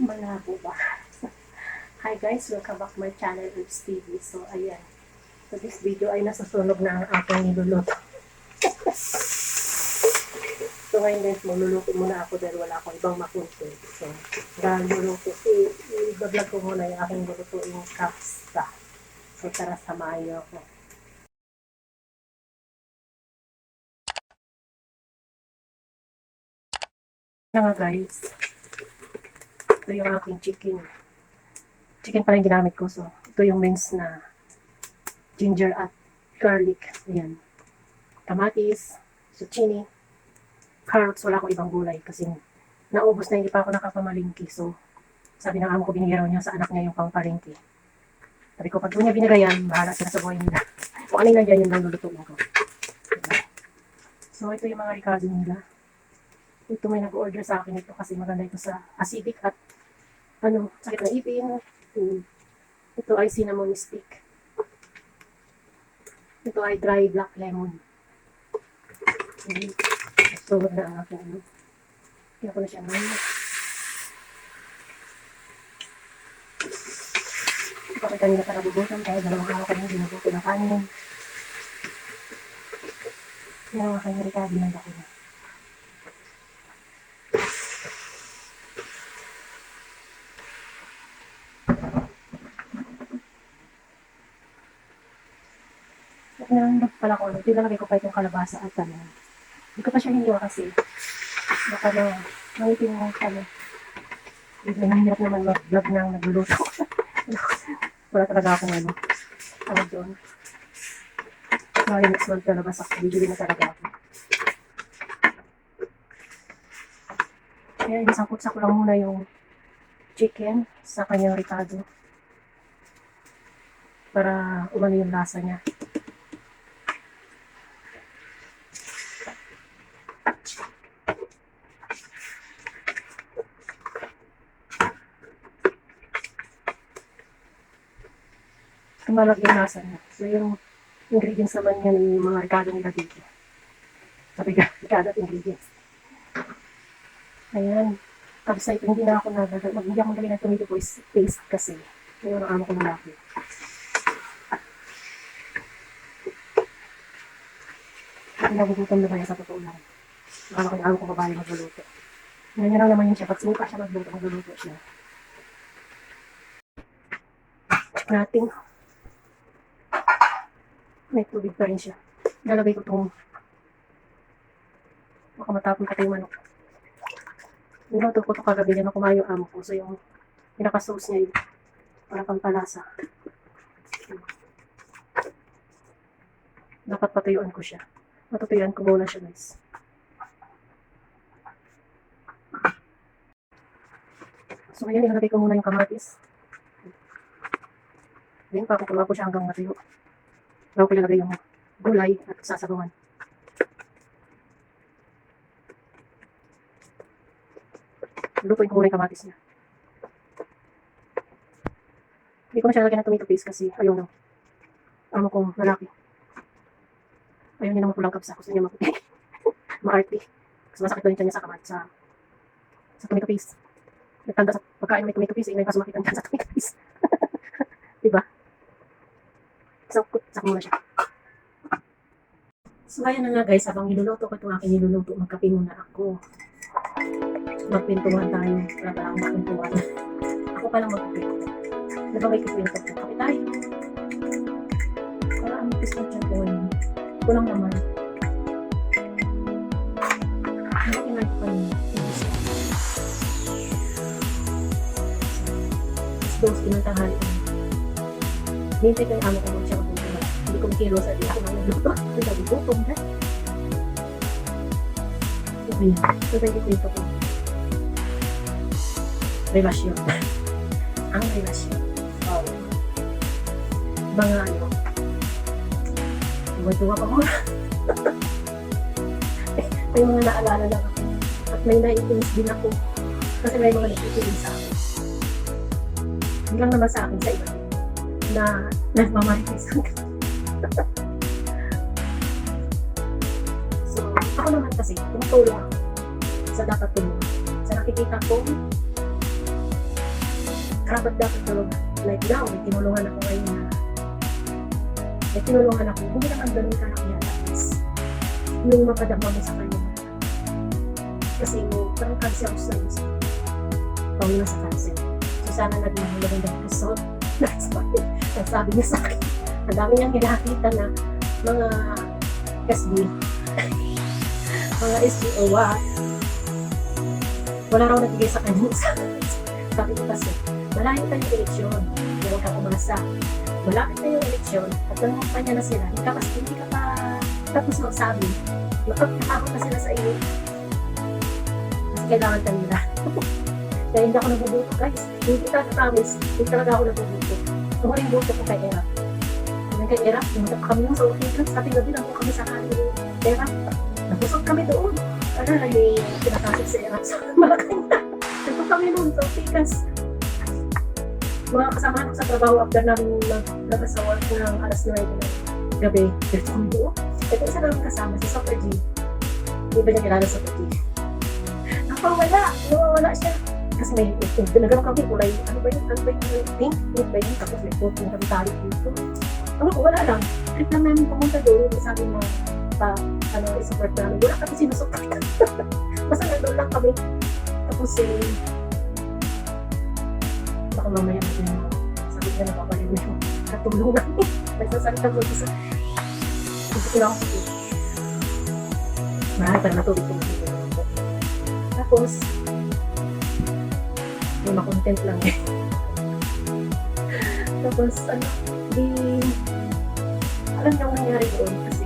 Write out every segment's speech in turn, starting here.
Malabo ba? Hi guys, welcome back to my channel, Herbs TV. So, ayan. So, this video ay nasusunog na ang aking niluluto. So, ngayon guys, magluluto muna ako dahil wala akong ibang makunti. So, dahil luluto, i-vlog ko muna yung aking lulutuin kapsa. So, tara, samahan niyo ako. Yan nga guys. Ito yung aking chicken. Chicken pa rin ginamit ko. So, ito yung mince na ginger at garlic. Ayan. Kamatis, zucchini, carrots. Wala akong ibang gulay kasi naubos na, hindi pa ako nakapamalingki. So, sabi ng amo ko, binigyan niya sa anak niya yung pangpalingki. Sabi ko, pag doon niya binagayan, bahala sila sa buhay nila. Kung ano yung nandiyan, yun lang lulutuin ko. So, ito yung mga ricado nila. Ito may nag-order sa akin ito kasi maganda ito sa acidic at sakit ng ipin. Ito ay cinnamon stick. Ito ay dry black lemon. So, na ang aking kaya ko na siya ngayon. Ito ay kanina pa nabubutan dahil dalawang araw kanina binabuto ng kanin. Yan ang aking ricado ng laki na. Nanandog pala ko, tinalagay ko pa itong kalabasa at hindi ko pa siya hiniwa kasi baka na mangitin mo kami. Nahihirap naman mag-vlog ng nagluluto. Wala talaga akong tawag doon. Sorry, next month kalabasa ako, bibili na talaga ako. Kaya isangkot-sak lang muna yung chicken sa kanyang ricado para umano yung lasa niya. Tumalag yung lasa niya. So, yung ingredients naman yan, yung mga ricado nila dito. Sabi ka, ricado at ingredients. Ayan. Tapos sa ito, hindi na ako hindi ako nagalagay ng tomato paste kasi ngayon ang amo ko lalaki. At nagugutom na ba yan sa totoo lang. Akala ko yung amo ko babae magluluto. Ngayon lang naman yun siya. Pag sumuka siya magluluto siya. Check natin. May tubig pa rin siya. Lalagay ko itong baka matapon ka tayo manok. Niluto ko ito kagabi na kumain yung amo ko. So yung pinaka-sauce niya yun. Para pampalasa. Dapat patuyuan ko siya. Matutuyuan ko muna siya guys. So ngayon ilalagay ko muna yung kamatis. Then pakukuloan ko siya hanggang matuyo. Bago ko ilalagay yung gulay at sasabawan. Lutuin ko muna yung kamatis niya. Hindi ko na siya lagyan ng tomato paste kasi ayaw ng amo kong lalaki. Ayaw niya ng mapulang kapsa. Gusto niya maputi. Ma-arty. Kasi masakit daw yung tiyan niya sa kamatis sa tomato paste. Nagtanda sa pagkain may tomato paste, ngayon pa sumakit ang tiyan sa tomato paste. Diba? Sakot muna siya. So ayan na nga guys, habang niluluto ko itong aking niluluto, magkape muna ako. Magpintuhan tayo. Wala pala akong magpintuhan. Ako palang magkape. Diba may kikwento ko? Kape tayo. Para ang ipis na dyan ko yun. Kulang naman. Malaki na ito yun. Tapos kinantanghali ko. Nintay ko yung amo ko mo siya magpintuhan. Hindi ko makilo sa di ako nang nagluto. Hindi ko gutom na. So ayan. So may kikwento ko. Relasyon. Ang relasyon. Wow. Mga tuwa pa mo. May mga naalala lang ako. At may naiinis din ako. Kasi may mga naiinis sa akin. Hindi lang naman sa akin, sa iba. Na nagmamarites ang So, ako naman kasi, tumutulong ako sa dapat tulungan. Sa nakikita ko karapat dapat tulungan. Like now, may tinulungan ako ngayon na may tinulungan ako. Hindi naman ganun karakihan. Yung mapadama mo sa kanya. Kasi parang cancer ako sa isa. Pawin na sa cancer. So sana naging magandang result. That's why, sabi niya sa akin. Ang dami niyang hinakita na mga SB. Mga SB o what. Wala raw nagbigay sa kanya. Sabi ko kasi, malayo pa yung eleksyon. Huwag ka umasa. Malapit na yung eleksyon at nangyay na sila. Hindi ka pa tapos magsabi. Nakakot na sila sa iyo. Kasi kailangan ka nila. Kaya hindi ako nabubuto guys. Hindi kita promise. Hindi talaga ako nabubuto. Kung rin buto ko kay Era. Kung kay Era, pumunta pa kami sa Otigas. Sa ating gabi lang po kami sa kanil. Era, nabusog kami doon. Ano na yung pinakasig sa Era sa Malacanang. Nagpo kami noon sa Otigas. Mga kasama ko sa trabaho after namin labas sa work ng alas 9 ng gabi. Dito kami doon. Ito isa namin kasama si Super G. Hindi ba niya kilala sa Super G? Nawawala siya. Kasi may nagano kami kulay, ano ba yun, pink ba yun, tapos may pink kami tali dito. Wala lang. Trip lang namin pumunta doon, sabi mo, i-support namin. Wala kami sinusupport. Basta nandun lang kami. Tapos baka mamaya sabi niya napapalin mo yung katulungan. Nagsasalita mo sa hindi ko lang ako marami pa natulog ko. Tapos yung makontent lang eh. Tapos di alam niyo ang nangyari doon kasi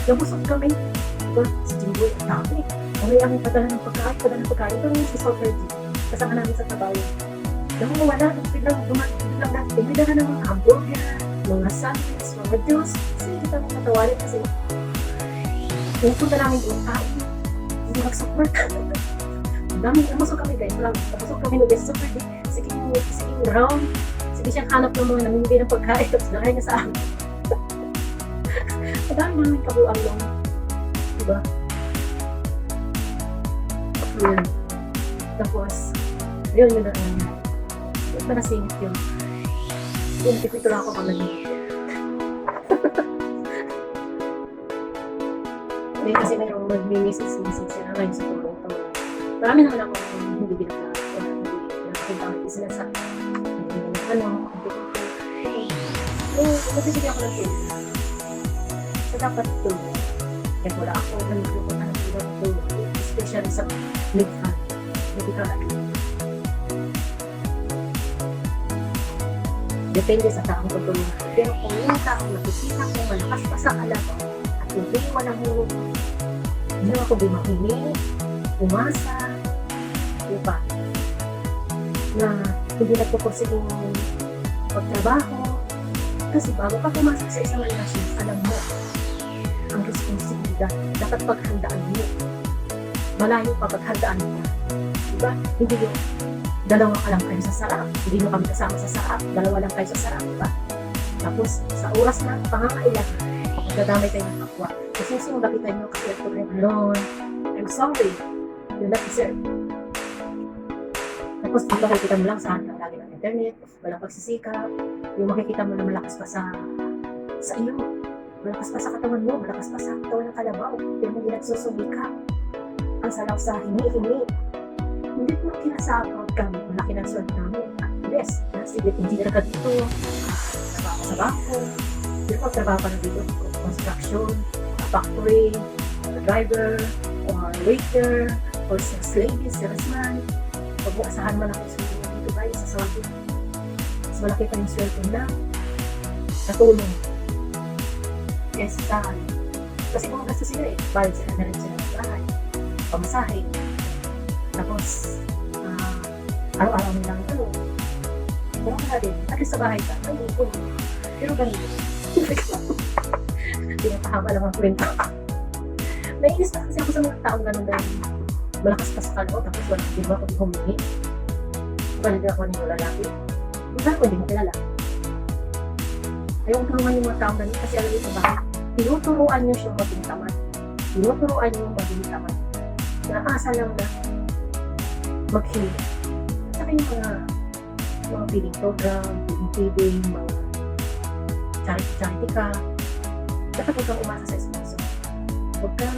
nabusog kami. Diba? Si Jimboy ang dami. May ang padala ng pagkain. Ito yung si Super G. Kasama namin sa tabaw. Nung wala, biglang natin. Bigla na ng mga hamburger, mga sandwich, mga juice. Kasi kita nang natawalit kasi pupunta namin doon tayo. Hindi mag-support. Ang dami, namusok kami guys. Namusok kami nung guys. Super G. Sige round. Sige siyang hanap ng mga namimigay ng pagkain. Tapos nakain niya sa amin. Ang dami namin kabuang lang. Diba? Yun. Tapos, yun na nangyari. Yun pa nasingit yun. Yun, tipito lang ako kamali. May kasi mayroong mag-message sila ngayon sa tulong. Marami naman ako hindi binagay. Nakakita ko sila sa nagbibigay ako ng tulong. So, dapat tulong. Kaya wala ako, nalulupan na ng tulong. Especially sa medical. Depende sa taong tutulungan. Pero kung yung taong nakikita kong malakas pa sa alam at hindi walang hulog, hindi ako bumakinig, umasa, diba? Na hindi nagpupursiging pagtrabaho. Kasi bago ka pumasok sa isang relasyon, alam mo ang responsibilidad. Dapat paghandaan mo. Malayo pa paghandaan mo. Diba? Hindi yung dalawa ka lang kayo sa sarap. Hindi nyo kami kasama sa sarap. Dalawa lang kayo sa sarap. Diba? Tapos, sa oras na pangangailangan, magdadamay kayo ng kapwa. Kasi sumulapitan nyo kasi ako rin alone. I'm sorry. You're not deserve. Tapos, di ba makikita mo lang sa hanggang lagi ng internet, walang pagsisikap, yung makikita mo na malakas pa sa iyo. Malakas pa sa katawan mo, malakas pa sa katawan ng kalabaw. Pero hindi nagsusumika. Ang salaw sa hini-hini. Hindi ko kinasapag kami. Malaki ng sword namin. Yes, civil engineer ka dito. Trabaho sa bangko. Hindi ko trabaho ka na dito. Construction, factory, driver, or waiter, or sales lady, salesman. Pag asahan mo lang ang sweldo dito guys, sa Saudi. Mas malaki pa yung sweldo na natulong. Yes, saan. Kasi kung gasto sila bayad sila na rin sila ng bahay. Pamasahe. Tapos, araw-araw nilang pero wala din. At least sa bahay ka, ay, pero ganito. Pinapahaba lang ang kwento. Naiinis na kasi ako sa mga taong gano'n dahil malakas pa sa kalbo, tapos wala, di ba ako di humingi? Balik ako ng lalaki. Hindi ako hindi mo kilala. Ayaw tulungan yung mga taong gano'n kasi alam ito ba? Tinuturuan nyo siyang maging tamad. Tinuturuan nyo maging tamad. Naasa lang na maghingi. At saka yung mga feeding program, feeding, mga charity ka, dapat huwag kang umasa sa sponsor. Huwag kang,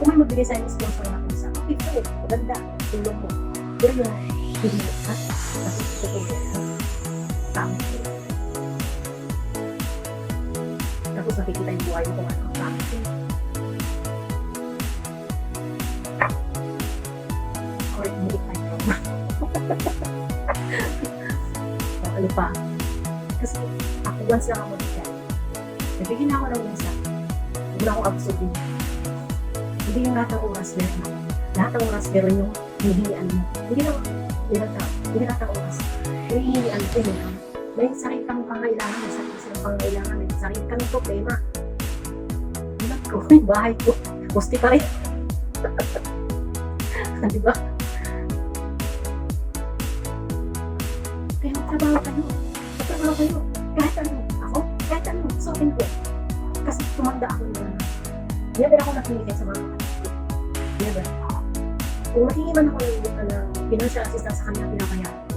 kung may magbigay sa'yo ng sponsor na kung sa, okay, so, maganda, tulong mo. Pero yung hindi mo, ha? Kasi tutulong mo. Tama ko. Tapos nakikita yung buhay mo kung ano ang tama ko. Or hindi tayo trauma. Ano pa? Kasi ako once lang ako dyan. Nabigyan ako ng minsa. Huwag na akong absorbin. Hindi yung lahat ng oras meron ako. Lahat ng oras meron yung hinihingian mo. Hindi lahat ng oras. Yung hinihingian mo, may sarili kang pangailangan, may sarili silang pangailangan, may sarili kang problema. Bulat ko, yung bahay ko. Pusti pa rin. Diba? Kaya magtrabaho kayo. Magtrabaho kayo. Kahit ano. Ako, kahit ano. Sokin ko. Kasi tumanda ako na. Never ako nakingin sa mga kapatid. Never. Kung nakikiman ako ng financial assistance sa kanya, pinabayaan ko.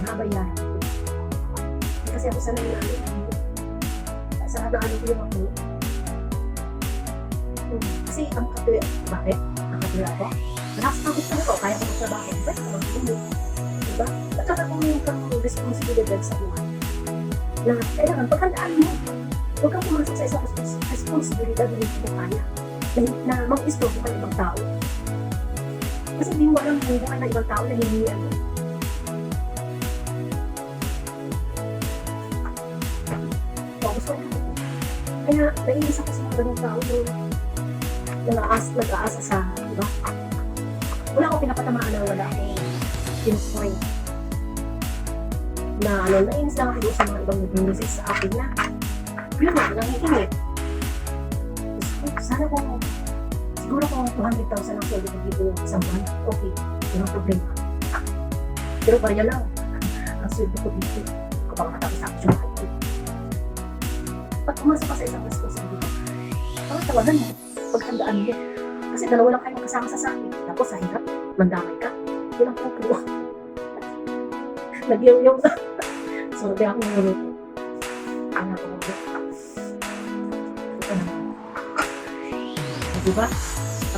Pinabayaan ko. Kasi ako sanay na sa ano ko yung ako. Kasi ang kapila, bakit? Ang kapila ako? Malakas na gusto ko, kaya ko magtrabaho. Ba't ako mag-ulit? Diba? Nagkakakunin kang responsibilidad sa buhay. Na kailangan, paghandaan mo. Huwag kang pumasok sa isang responsibilidad na hindi mo kaya. Na mag-istro ka ng ibang tao. Kasi hindi mo alam kung buhay ng ibang tao na hindi ano. Gusto ko. Kaya nainis ako sa mga ganong tao na nag-aasa sa, diba? Wala akong pinapatamaan na wala akong pinpoint. Na ano, nainis lang ako sa mga ibang nag-message sa akin na yun na, nangihingi. Sana kung siguro kung 200,000 ang sweldo ko dito isang buwan, okay, yun ang problema. Pero barya lang ang sweldo ko dito kapag matapos sa action ko. Pag pumasok ka sa isang responsibility, parang tawagan mo, paghandaan mo. Kasi dalawa lang kayong kasama sa sakit. Tapos sa hirap, mandamay ka. Yun ang pupuwa. Nagyaw-yaw na. So, hindi ako nanguluto. Ano ako nanguluto? Ito na. Diba?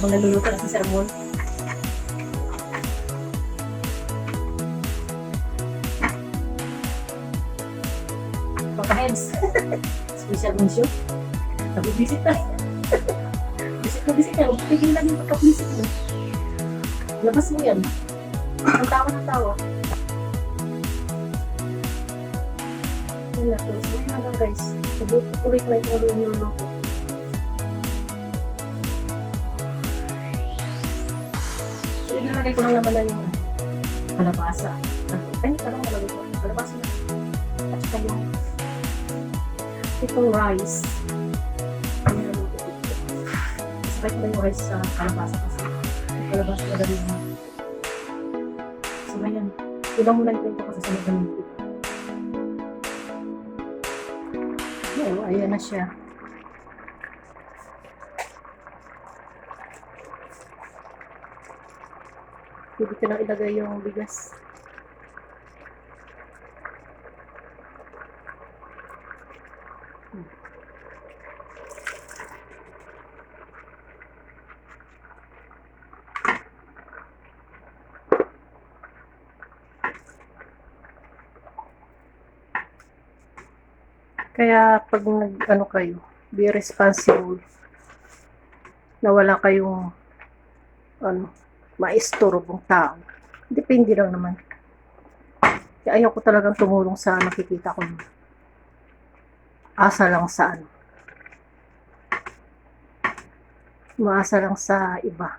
Habang naluluto na sa sermon. Pagka-heads. Special mission. Nabibisit na. Bisit na. Huwag pigilan yung pagka-visit mo. Labas mo yan. Ang tawa ng tawa. Yan na. So, yun na lang guys. Ulit na yung niluluto. So, inalagay ko lang naman na yung kalabasa. Ay, hindi ka lang nalagay ko. Kalabasa na. At saka yung itong rice. Sabay ko na yung rice sa kalabasa kasi yung kalabasa na rin mo. So ngayon, iba muna yung kwento ko sa sunod na minuto. Ayan na siya. Pwede ko lang ilagay yung bigas. Kaya pag nag-ano kayo, be responsible na wala kayong maistorbong tao. Depende lang naman. Kaya ayaw ko talagang tumulong sa nakikita ko. Asa lang sa Umaasa lang sa iba.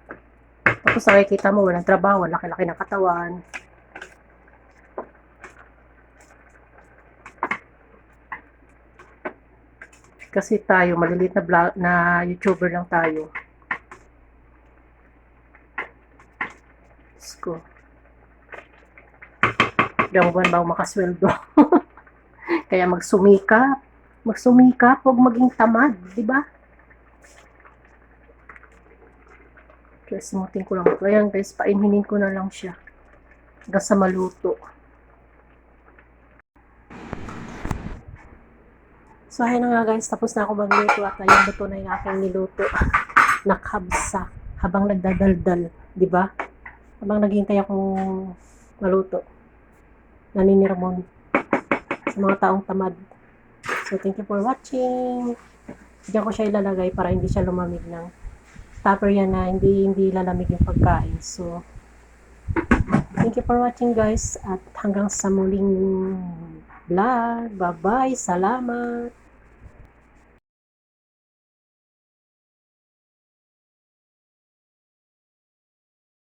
Tapos nakikita mo, walang trabaho, laki-laki ng katawan. Kasi tayo, maliliit na YouTuber lang tayo. Sko. Ilang buwan ba makasweldo? Kaya magsumikap, huwag maging tamad, di ba? Kaya simutin ko lang ito. Ayan guys, painhinin ko na lang siya. Hanggang sa maluto. So, ayun na nga guys, tapos na ako magluto at ayun, luto na yung aking niluto. Nakhabsa habang nagdadaldal, di ba? Habang naghihintay akong maluto. Naninirmon sa mga taong tamad. So, thank you for watching. Diyan ko siya ilalagay para hindi siya lumamig ng tupper yan na hindi lalamig yung pagkain. So, thank you for watching guys at hanggang sa muling vlog. Bye-bye. Salamat.